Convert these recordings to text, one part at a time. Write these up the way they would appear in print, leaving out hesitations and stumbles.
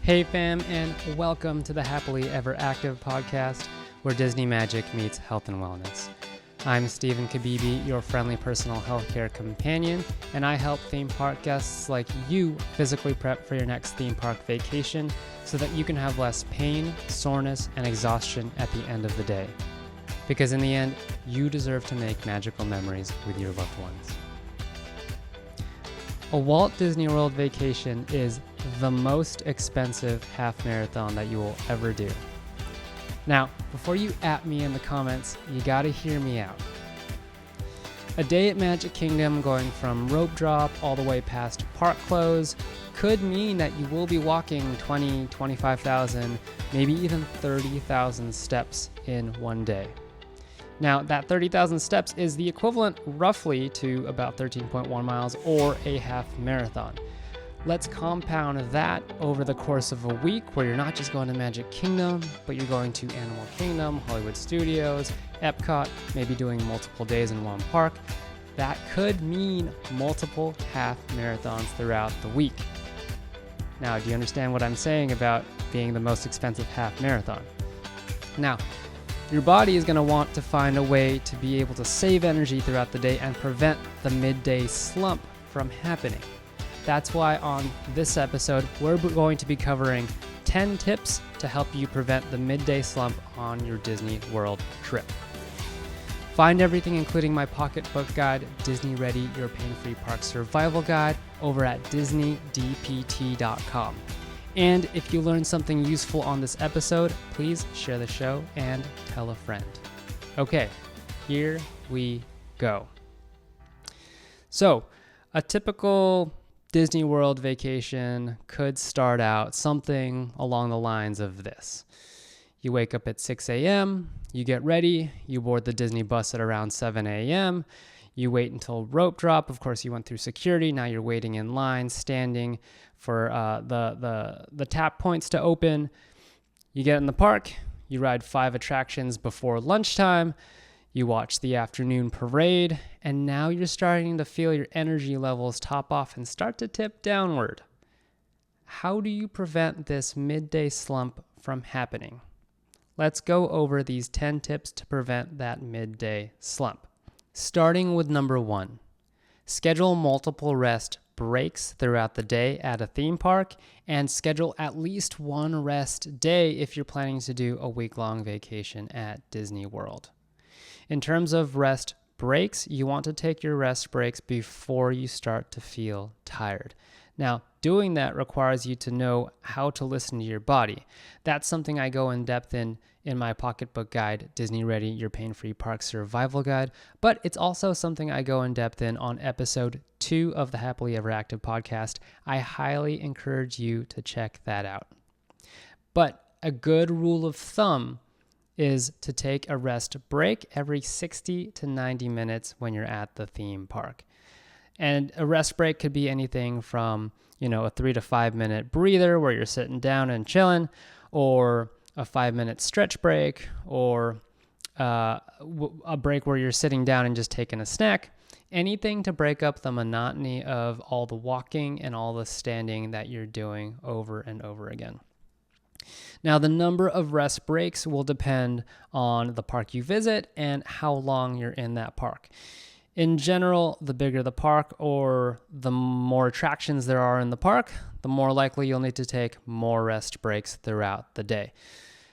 Hey fam, and welcome to the Happily Ever Active podcast, where Disney magic meets health and wellness. I'm Stephen Kabibi, your friendly personal healthcare companion, and I help theme park guests like you physically prep for your next theme park vacation so that you can have less pain, soreness, and exhaustion at the end of the day. Because in the end, you deserve to make magical memories with your loved ones. A Walt Disney World vacation is the most expensive half marathon that you will ever do. Now, before you at me in the comments, you gotta hear me out. A day at Magic Kingdom going from rope drop all the way past park close could mean that you will be walking 20, 25,000, maybe even 30,000 steps in one day. Now, that 30,000 steps is the equivalent roughly to about 13.1 miles or a half marathon. Let's compound that over the course of a week where you're not just going to Magic Kingdom, but you're going to Animal Kingdom, Hollywood Studios, Epcot, maybe doing multiple days in one park. That could mean multiple half marathons throughout the week. Now, do you understand what I'm saying about being the most expensive half marathon? Now, your body is going to want to find a way to be able to save energy throughout the day and prevent the midday slump from happening. That's why on this episode, we're going to be covering 10 tips to help you prevent the midday slump on your Disney World trip. Find everything, including my pocketbook guide, Disney Ready, Your Pain-Free Park Survival Guide, over at DisneyDPT.com. And if you learned something useful on this episode, please share the show and tell a friend. Okay, here we go. So, a typical Disney World vacation could start out something along the lines of this. You wake up at 6 a.m., you get ready, you board the Disney bus at around 7 a.m., you wait until rope drop. Of course, you went through security. Now you're waiting in line, standing for the tap points to open. You get in the park. You ride 5 attractions before lunchtime. You watch the afternoon parade. And now you're starting to feel your energy levels top off and start to tip downward. How do you prevent this midday slump from happening? Let's go over these 10 tips to prevent that midday slump. Starting with number 1, schedule multiple rest breaks throughout the day at a theme park, and schedule at least one rest day if you're planning to do a week-long vacation at Disney World. In terms of rest breaks, you want to take your rest breaks before you start to feel tired. Now, doing that requires you to know how to listen to your body. That's something I go in depth in my pocketbook guide, Disney Ready, Your Pain-Free Park Survival Guide, but it's also something I go in depth in on episode 2 of the Happily Ever Active podcast. I highly encourage you to check that out. But a good rule of thumb is to take a rest break every 60 to 90 minutes when you're at the theme park. And a rest break could be anything from, a 3 to 5 minute breather where you're sitting down and chilling, or a 5-minute stretch break, or a break where you're sitting down and just taking a snack. Anything to break up the monotony of all the walking and all the standing that you're doing over and over again. Now, the number of rest breaks will depend on the park you visit and how long you're in that park. In general, the bigger the park or the more attractions there are in the park, the more likely you'll need to take more rest breaks throughout the day.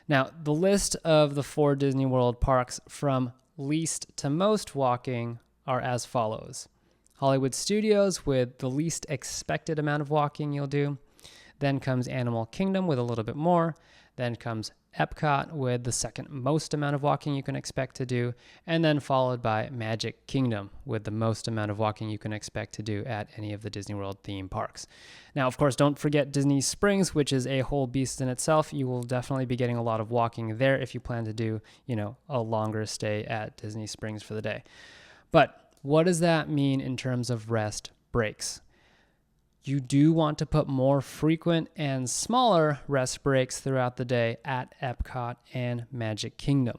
Now, the list of the 4 Disney World parks from least to most walking are as follows. Hollywood Studios with the least expected amount of walking you'll do. Then comes Animal Kingdom with a little bit more. Then comes Epcot with the second most amount of walking you can expect to do, and then followed by Magic Kingdom with the most amount of walking you can expect to do at any of the Disney World theme parks. Now, of course, don't forget Disney Springs, which is a whole beast in itself. You will definitely be getting a lot of walking there if you plan to do, a longer stay at Disney Springs for the day. But what does that mean in terms of rest breaks? You do want to put more frequent and smaller rest breaks throughout the day at Epcot and Magic Kingdom.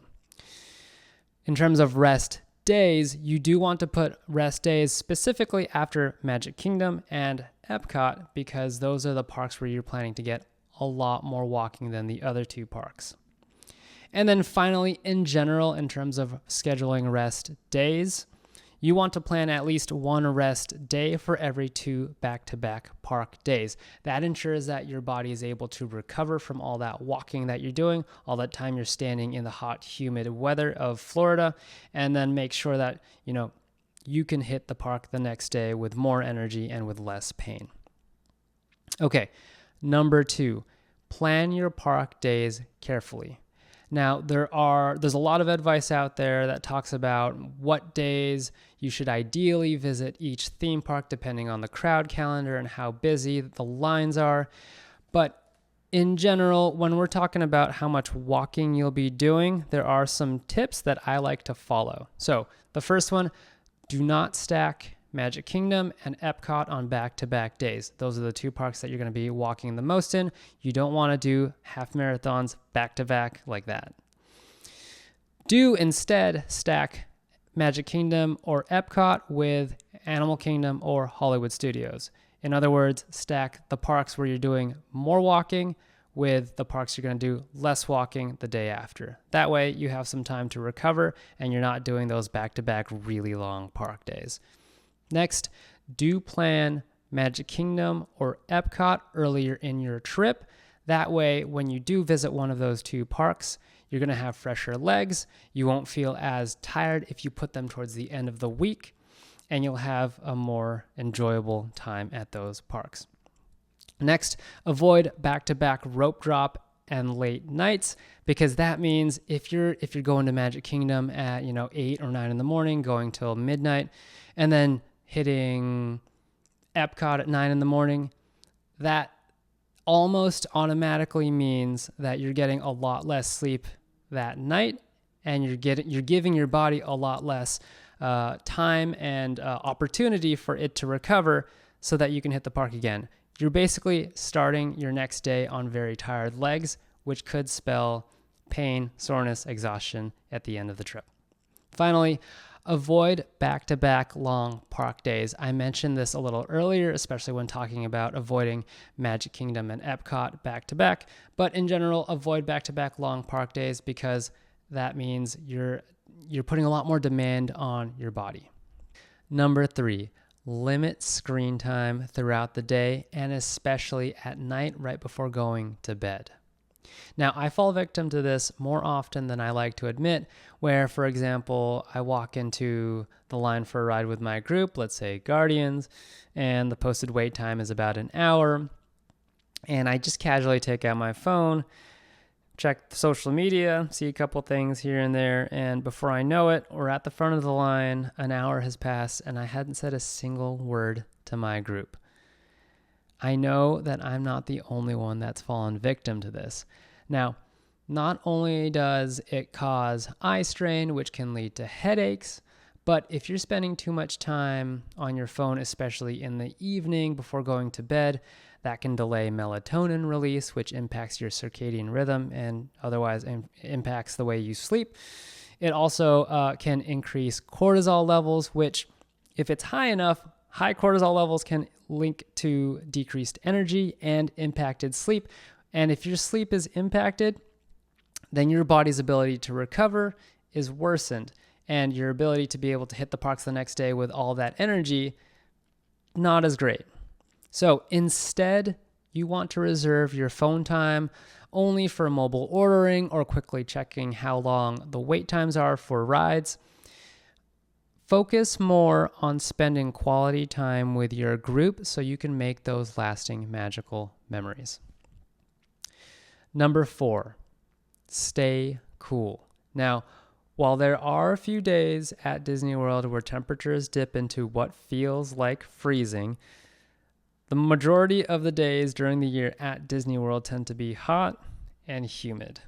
In terms of rest days, you do want to put rest days specifically after Magic Kingdom and Epcot because those are the parks where you're planning to get a lot more walking than the other two parks. And then finally, in general, in terms of scheduling rest days, you want to plan at least one rest day for every 2 back-to-back park days. That ensures that your body is able to recover from all that walking that you're doing, all that time you're standing in the hot, humid weather of Florida, and then make sure that, you can hit the park the next day with more energy and with less pain. Okay, number 2, plan your park days carefully. Now, there's a lot of advice out there that talks about what days you should ideally visit each theme park depending on the crowd calendar and how busy the lines are. But in general, when we're talking about how much walking you'll be doing, there are some tips that I like to follow. So the first one, do not stack Magic Kingdom and Epcot on back-to-back days. Those are the 2 parks that you're going to be walking the most in. You don't want to do half marathons back-to-back like that. Do instead stack Magic Kingdom or Epcot with Animal Kingdom or Hollywood Studios. In other words, stack the parks where you're doing more walking with the parks you're going to do less walking the day after. That way you have some time to recover and you're not doing those back-to-back really long park days. Next, do plan Magic Kingdom or Epcot earlier in your trip. That way, when you do visit one of those 2 parks, you're going to have fresher legs. You won't feel as tired if you put them towards the end of the week, and you'll have a more enjoyable time at those parks. Next, avoid back-to-back rope drop and late nights, because that means if you're going to Magic Kingdom at 8 or 9 in the morning, going till midnight, and then hitting Epcot at 9 in the morning, that almost automatically means that you're getting a lot less sleep that night, and you're giving your body a lot less time and opportunity for it to recover so that you can hit the park again. You're basically starting your next day on very tired legs, which could spell pain, soreness, exhaustion at the end of the trip. Finally, avoid back-to-back long park days. I mentioned this a little earlier, especially when talking about avoiding Magic Kingdom and Epcot back-to-back. But in general, avoid back-to-back long park days because that means you're putting a lot more demand on your body. Number 3, limit screen time throughout the day and especially at night right before going to bed. Now, I fall victim to this more often than I like to admit, where, for example, I walk into the line for a ride with my group, let's say Guardians, and the posted wait time is about an hour, and I just casually take out my phone, check social media, see a couple things here and there, and before I know it, we're at the front of the line, an hour has passed, and I hadn't said a single word to my group. I know that I'm not the only one that's fallen victim to this. Now, not only does it cause eye strain, which can lead to headaches, but if you're spending too much time on your phone, especially in the evening before going to bed, that can delay melatonin release, which impacts your circadian rhythm and otherwise impacts the way you sleep. It also can increase cortisol levels, which, if it's high enough, high cortisol levels can link to decreased energy and impacted sleep. And if your sleep is impacted, then your body's ability to recover is worsened, and your ability to be able to hit the parks the next day with all that energy, not as great. So instead, you want to reserve your phone time only for mobile ordering or quickly checking how long the wait times are for rides. Focus more on spending quality time with your group so you can make those lasting magical memories. Number 4, stay cool. Now, while there are a few days at Disney World where temperatures dip into what feels like freezing, the majority of the days during the year at Disney World tend to be hot and humid.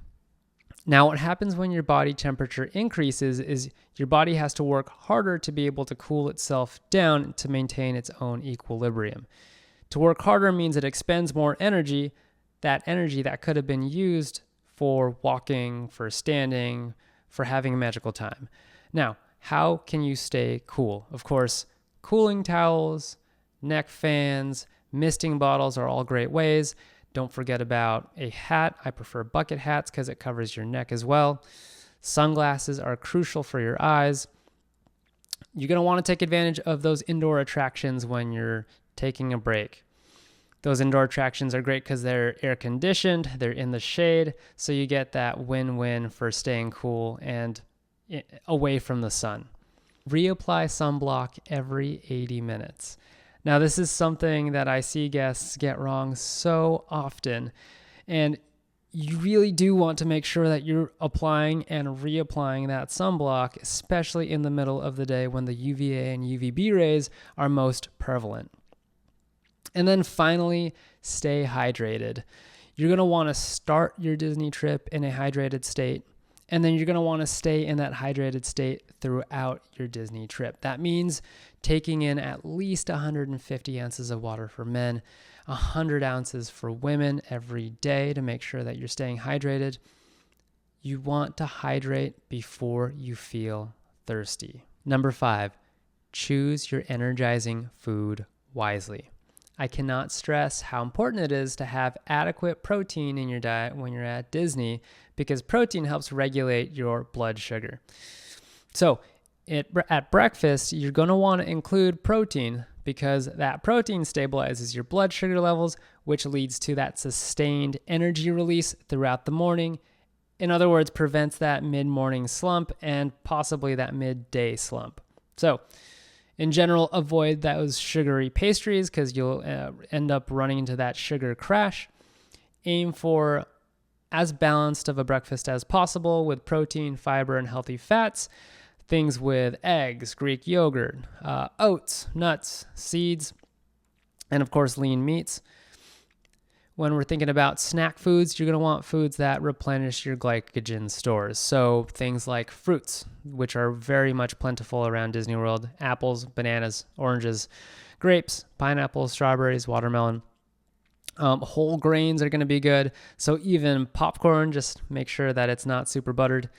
Now, what happens when your body temperature increases is your body has to work harder to be able to cool itself down to maintain its own equilibrium. To work harder means it expends more energy, that energy that could have been used for walking, for standing, for having a magical time. Now, how can you stay cool? Of course, cooling towels, neck fans, misting bottles are all great ways. Don't forget about a hat. I prefer bucket hats because it covers your neck as well. Sunglasses are crucial for your eyes. You're going to want to take advantage of those indoor attractions when you're taking a break. Those indoor attractions are great because they're air conditioned, they're in the shade, so you get that win-win for staying cool and away from the sun. Reapply sunblock every 80 minutes. Now, this is something that I see guests get wrong so often, and you really do want to make sure that you're applying and reapplying that sunblock, especially in the middle of the day when the UVA and UVB rays are most prevalent. And then finally, stay hydrated. You're going to want to start your Disney trip in a hydrated state, and then you're going to want to stay in that hydrated state throughout your Disney trip. That means taking in at least 150 ounces of water for men, 100 ounces for women every day to make sure that you're staying hydrated. You want to hydrate before you feel thirsty. Number 5, choose your energizing food wisely. I cannot stress how important it is to have adequate protein in your diet when you're at Disney, because protein helps regulate your blood sugar. So at breakfast, you're going to want to include protein because that protein stabilizes your blood sugar levels, which leads to that sustained energy release throughout the morning. In other words, prevents that mid-morning slump and possibly that midday slump. So in general, avoid those sugary pastries because you'll end up running into that sugar crash. Aim for as balanced of a breakfast as possible with protein, fiber, and healthy fats. Things with eggs, Greek yogurt, oats, nuts, seeds, and of course, lean meats. When we're thinking about snack foods, you're going to want foods that replenish your glycogen stores. So things like fruits, which are very much plentiful around Disney World, apples, bananas, oranges, grapes, pineapples, strawberries, watermelon. Whole grains are going to be good. So even popcorn, just make sure that it's not super buttered.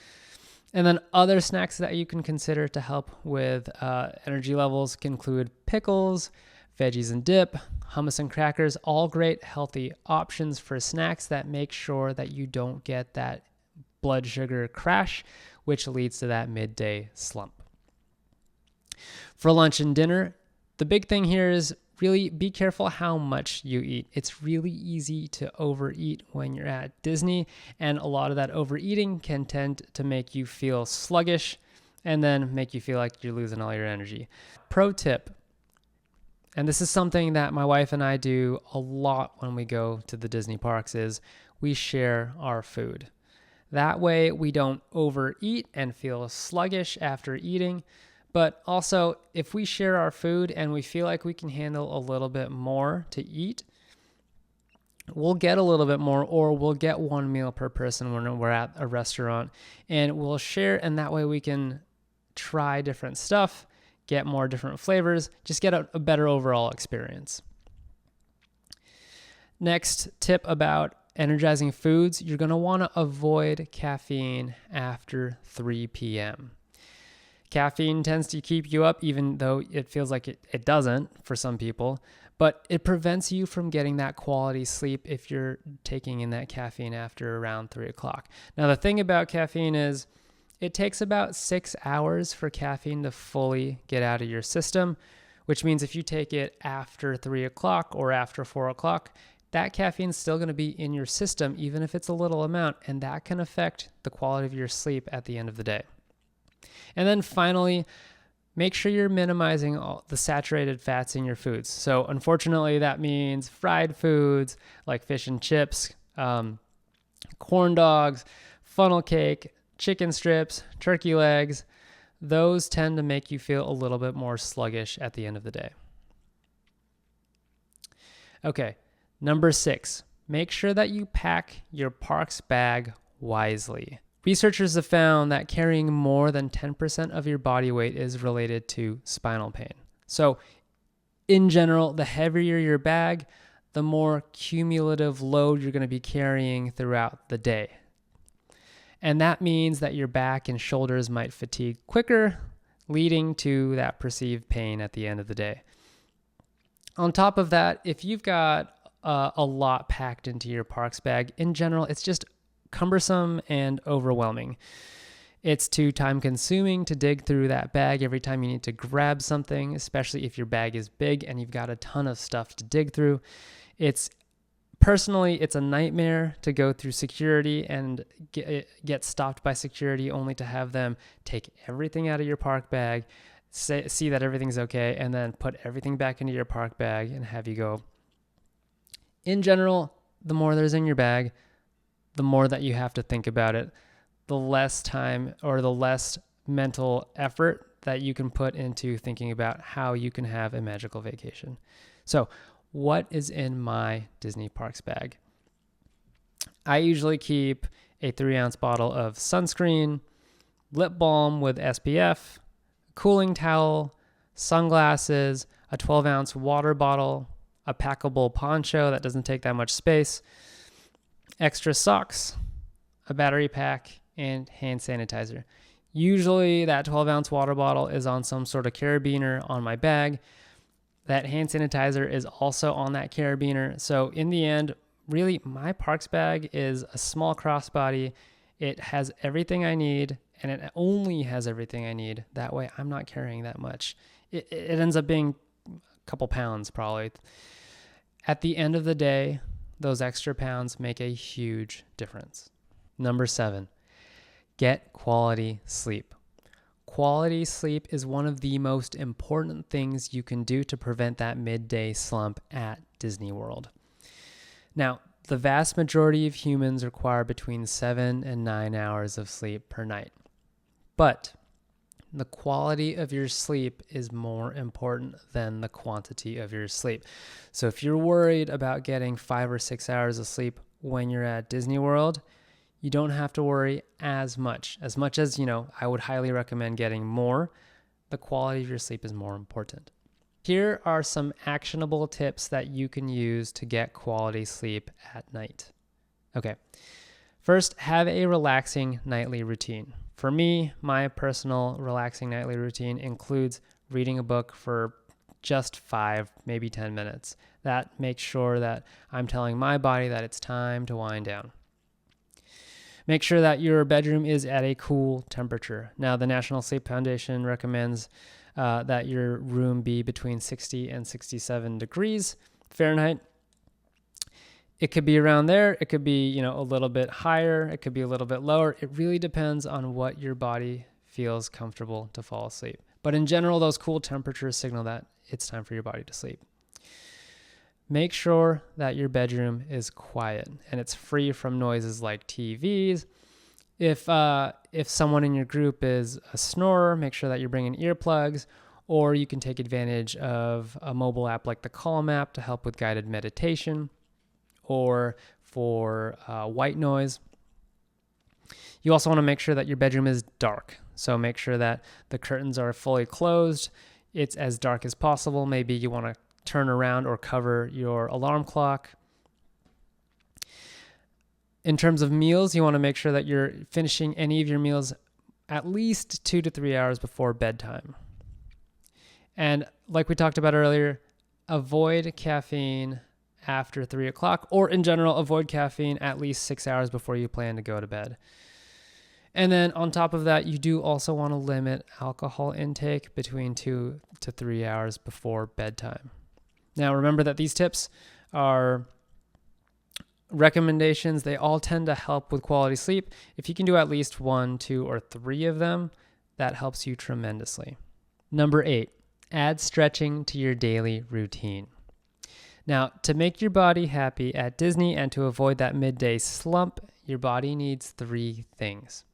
And then other snacks that you can consider to help with energy levels can include pickles, veggies and dip, hummus and crackers, all great healthy options for snacks that make sure that you don't get that blood sugar crash, which leads to that midday slump. For lunch and dinner, the big thing here is really be careful how much you eat. It's really easy to overeat when you're at Disney, and a lot of that overeating can tend to make you feel sluggish and then make you feel like you're losing all your energy. Pro tip, and this is something that my wife and I do a lot when we go to the Disney parks, is we share our food. That way we don't overeat and feel sluggish after eating. But also, if we share our food and we feel like we can handle a little bit more to eat, we'll get a little bit more, or we'll get one meal per person when we're at a restaurant, and we'll share, and that way we can try different stuff, get more different flavors, just get a better overall experience. Next tip about energizing foods, you're going to want to avoid caffeine after 3 p.m. Caffeine tends to keep you up, even though it feels like it doesn't for some people, but it prevents you from getting that quality sleep if you're taking in that caffeine after around 3 o'clock. Now, the thing about caffeine is it takes about 6 hours for caffeine to fully get out of your system, which means if you take it after 3 o'clock or after 4 o'clock, that caffeine is still going to be in your system, even if it's a little amount, and that can affect the quality of your sleep at the end of the day. And then finally, make sure you're minimizing all the saturated fats in your foods. So unfortunately, that means fried foods like fish and chips, corn dogs, funnel cake, chicken strips, turkey legs. Those tend to make you feel a little bit more sluggish at the end of the day. Okay, number 6, make sure that you pack your parks bag wisely. Researchers have found that carrying more than 10% of your body weight is related to spinal pain. So in general, the heavier your bag, the more cumulative load you're going to be carrying throughout the day. And that means that your back and shoulders might fatigue quicker, leading to that perceived pain at the end of the day. On top of that, if you've got a lot packed into your parks bag. In general, it's just cumbersome and overwhelming. It's too time consuming to dig through that bag every time you need to grab something, especially if your bag is big and you've got a ton of stuff to dig through. Personally, it's a nightmare to go through security and get stopped by security only to have them take everything out of your park bag, see that everything's okay, and then put everything back into your park bag and have you go. In general, the more there's in your bag, the more that you have to think about it, the less time or the less mental effort that you can put into thinking about how you can have a magical vacation. So, what is in my Disney Parks bag? I usually keep a 3-ounce bottle of sunscreen, lip balm with SPF, cooling towel, sunglasses, a 12-ounce water bottle, a packable poncho that doesn't take that much space, extra socks, a battery pack, and hand sanitizer. Usually that 12-ounce water bottle is on some sort of carabiner on my bag. That hand sanitizer is also on that carabiner. So in the end, really, my parks bag is a small crossbody. It has everything I need, and it only has everything I need. That way, I'm not carrying that much. It ends up being a couple pounds probably. At the end of the day, those extra pounds make a huge difference. Number 7, get quality sleep. Quality sleep is one of the most important things you can do to prevent that midday slump at Disney World. Now, the vast majority of humans require between 7 and 9 hours of sleep per night. But the quality of your sleep is more important than the quantity of your sleep. So if you're worried about getting 5 or 6 hours of sleep when you're at Disney World, you don't have to worry as much. As much as, I would highly recommend getting more, the quality of your sleep is more important. Here are some actionable tips that you can use to get quality sleep at night. Okay. First, have a relaxing nightly routine. For me, my personal relaxing nightly routine includes reading a book for just 5, maybe 10 minutes. That makes sure that I'm telling my body that it's time to wind down. Make sure that your bedroom is at a cool temperature. Now, the National Sleep Foundation recommends that your room be between 60 and 67 degrees Fahrenheit. It could be around there. It could be, a little bit higher. It could be a little bit lower. It really depends on what your body feels comfortable to fall asleep. But in general, those cool temperatures signal that it's time for your body to sleep. Make sure that your bedroom is quiet and it's free from noises like TVs. If someone in your group is a snorer, make sure that you're bringing earplugs, or you can take advantage of a mobile app like the Calm app to help with guided meditation or for white noise. You also want to make sure that your bedroom is dark. So make sure that the curtains are fully closed. It's as dark as possible. Maybe you want to turn around or cover your alarm clock. In terms of meals, you want to make sure that you're finishing any of your meals at least 2 to 3 hours before bedtime. And like we talked about earlier, avoid caffeine after 3 o'clock, or in general, avoid caffeine at least 6 hours before you plan to go to bed. And then on top of that, you do also want to limit alcohol intake between 2 to 3 hours before bedtime. Now, remember that these tips are recommendations. They all tend to help with quality sleep. If you can do at least 1, 2, or 3 of them, that helps you tremendously. Number 8, add stretching to your daily routine. Now, to make your body happy at Disney and to avoid that midday slump, your body needs 3 things.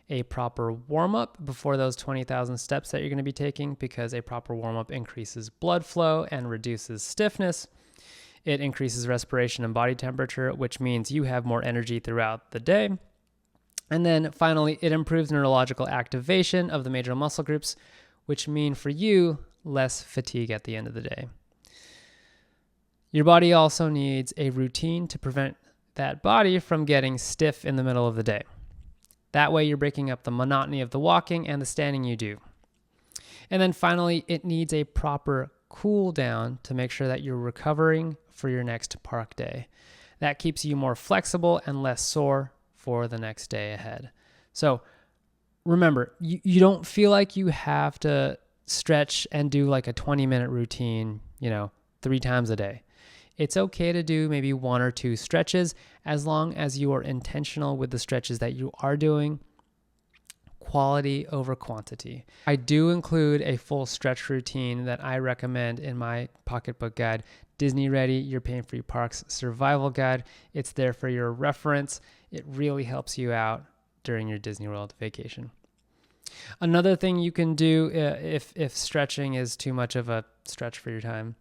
A proper warm-up before those 20,000 steps that you're going to be taking, because a proper warm-up increases blood flow and reduces stiffness. It increases respiration and body temperature, which means you have more energy throughout the day. And then finally, it improves neurological activation of the major muscle groups, which mean for you, less fatigue at the end of the day. Your body also needs a routine to prevent that body from getting stiff in the middle of the day. That way you're breaking up the monotony of the walking and the standing you do. And then finally, it needs a proper cool down to make sure that you're recovering for your next park day. That keeps you more flexible and less sore for the next day ahead. So remember, you don't feel like you have to stretch and do like a 20-minute routine, 3 times a day. It's okay to do maybe 1 or 2 stretches as long as you are intentional with the stretches that you are doing. Quality over quantity. I do include a full stretch routine that I recommend in my pocketbook guide, Disney Ready, Your Pain-Free Parks Survival Guide. It's there for your reference. It really helps you out during your Disney World vacation. Another thing you can do if stretching is too much of a stretch for your time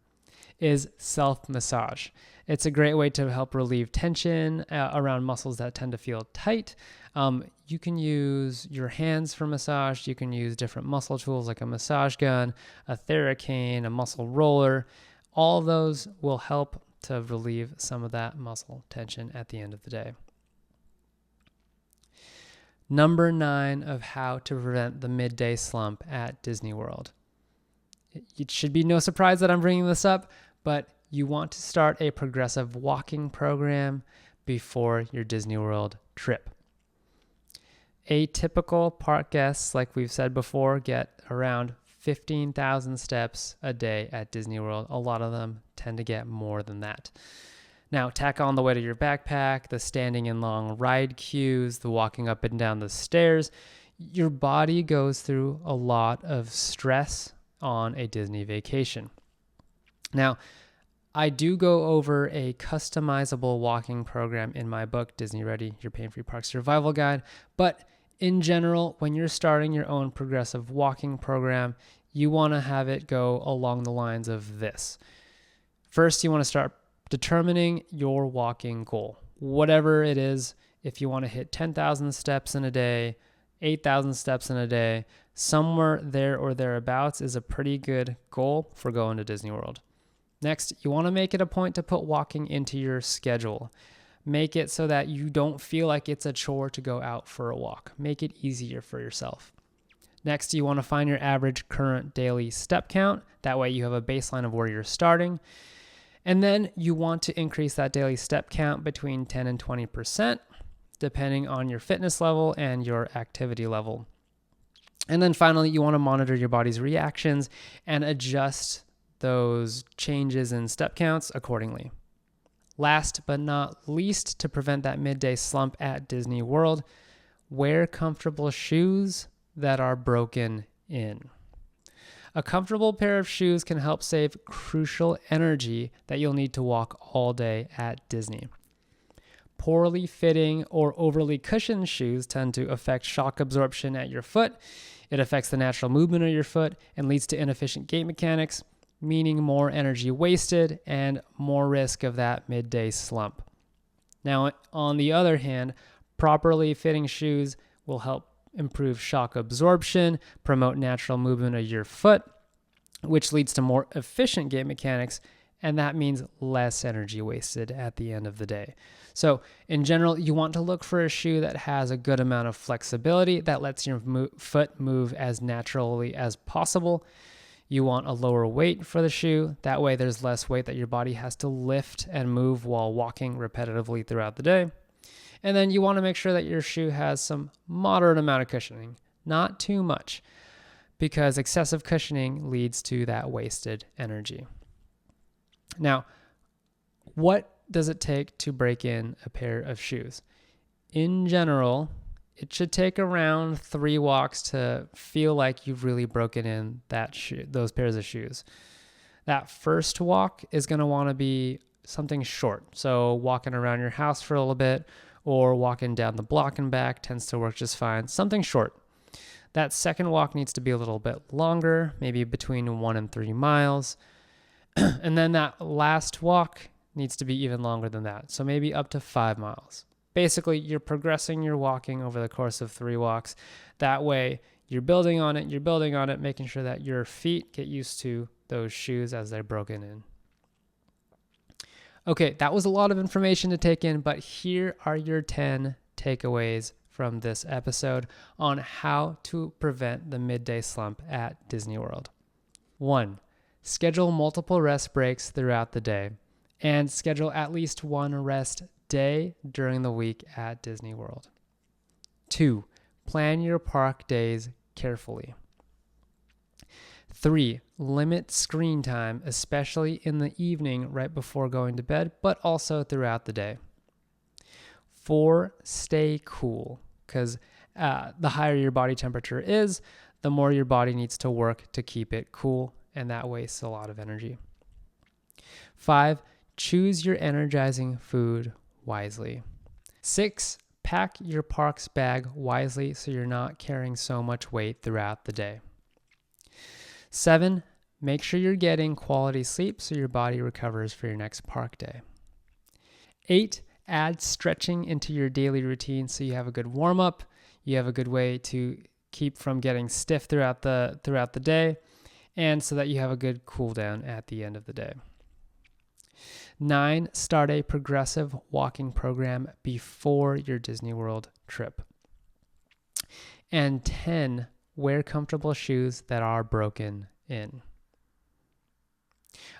is self-massage. It's a great way to help relieve tension around muscles that tend to feel tight. You can use your hands for massage. You can use different muscle tools like a massage gun, a Theracane, a muscle roller. All of those will help to relieve some of that muscle tension at the end of the day. Number 9 of how to prevent the midday slump at Disney World. It should be no surprise that I'm bringing this up, but you want to start a progressive walking program before your Disney World trip. A typical park guests, like we've said before, get around 15,000 steps a day at Disney World. A lot of them tend to get more than that. Now, tack on the weight of your backpack, the standing in long ride queues, the walking up and down the stairs. Your body goes through a lot of stress on a Disney vacation. Now, I do go over a customizable walking program in my book, Disney Ready, Your Pain-Free Park Survival Guide. But in general, when you're starting your own progressive walking program, you want to have it go along the lines of this. First, you want to start determining your walking goal. Whatever it is, if you want to hit 10,000 steps in a day, 8,000 steps in a day, somewhere there or thereabouts is a pretty good goal for going to Disney World. Next, you want to make it a point to put walking into your schedule. Make it so that you don't feel like it's a chore to go out for a walk. Make it easier for yourself. Next, you want to find your average current daily step count. That way you have a baseline of where you're starting. And then you want to increase that daily step count between 10 and 20%, depending on your fitness level and your activity level. And then finally, you want to monitor your body's reactions and adjust those changes in step counts accordingly. Last but not least, to prevent that midday slump at Disney World, wear comfortable shoes that are broken in. A comfortable pair of shoes can help save crucial energy that you'll need to walk all day at Disney. Poorly fitting or overly cushioned shoes tend to affect shock absorption at your foot. It affects the natural movement of your foot and leads to inefficient gait mechanics, meaning more energy wasted and more risk of that midday slump. Now, on the other hand, properly fitting shoes will help improve shock absorption, promote natural movement of your foot, which leads to more efficient gait mechanics, and that means less energy wasted at the end of the day. So in general, you want to look for a shoe that has a good amount of flexibility that lets your foot move as naturally as possible. You want a lower weight for the shoe. That way there's less weight that your body has to lift and move while walking repetitively throughout the day. And then you want to make sure that your shoe has some moderate amount of cushioning, not too much, because excessive cushioning leads to that wasted energy. Now, what does it take to break in a pair of shoes? In general, it should take around 3 walks to feel like you've really broken in those pairs of shoes. That first walk is going to want to be something short. So walking around your house for a little bit or walking down the block and back tends to work just fine. Something short. That second walk needs to be a little bit longer, maybe between 1 and 3 miles. And then that last walk needs to be even longer than that. So maybe up to 5 miles. Basically, you're progressing your walking over the course of 3 walks. That way, you're building on it, making sure that your feet get used to those shoes as they're broken in. Okay, that was a lot of information to take in, but here are your 10 takeaways from this episode on how to prevent the midday slump at Disney World. 1. Schedule multiple rest breaks throughout the day. And schedule at least one rest day during the week at Disney World. 2, plan your park days carefully. 3, limit screen time, especially in the evening right before going to bed, but also throughout the day. 4, stay cool, because the higher your body temperature is, the more your body needs to work to keep it cool, and that wastes a lot of energy. 5, choose your energizing food wisely. 6, pack your park's bag wisely so you're not carrying so much weight throughout the day. 7, make sure you're getting quality sleep so your body recovers for your next park day. 8, add stretching into your daily routine so you have a good warm-up, you have a good way to keep from getting stiff throughout the day, and so that you have a good cool down at the end of the day. 9, start a progressive walking program before your Disney World trip. And 10, wear comfortable shoes that are broken in.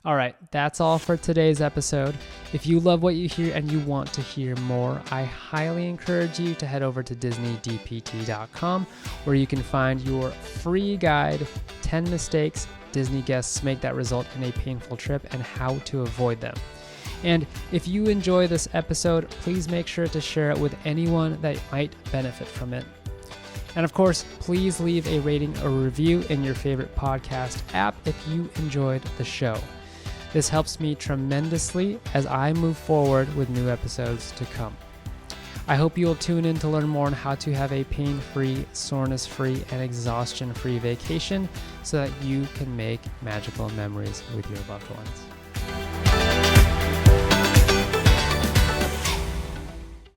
All right, that's all for today's episode. If you love what you hear and you want to hear more, I highly encourage you to head over to DisneyDPT.com, where you can find your free guide, 10 mistakes Disney guests make that result in a painful trip and how to avoid them. And if you enjoy this episode, please make sure to share it with anyone that might benefit from it. And of course, please leave a rating or review in your favorite podcast app if you enjoyed the show. This helps me tremendously as I move forward with new episodes to come. I hope you'll tune in to learn more on how to have a pain-free, soreness-free, and exhaustion-free vacation so that you can make magical memories with your loved ones.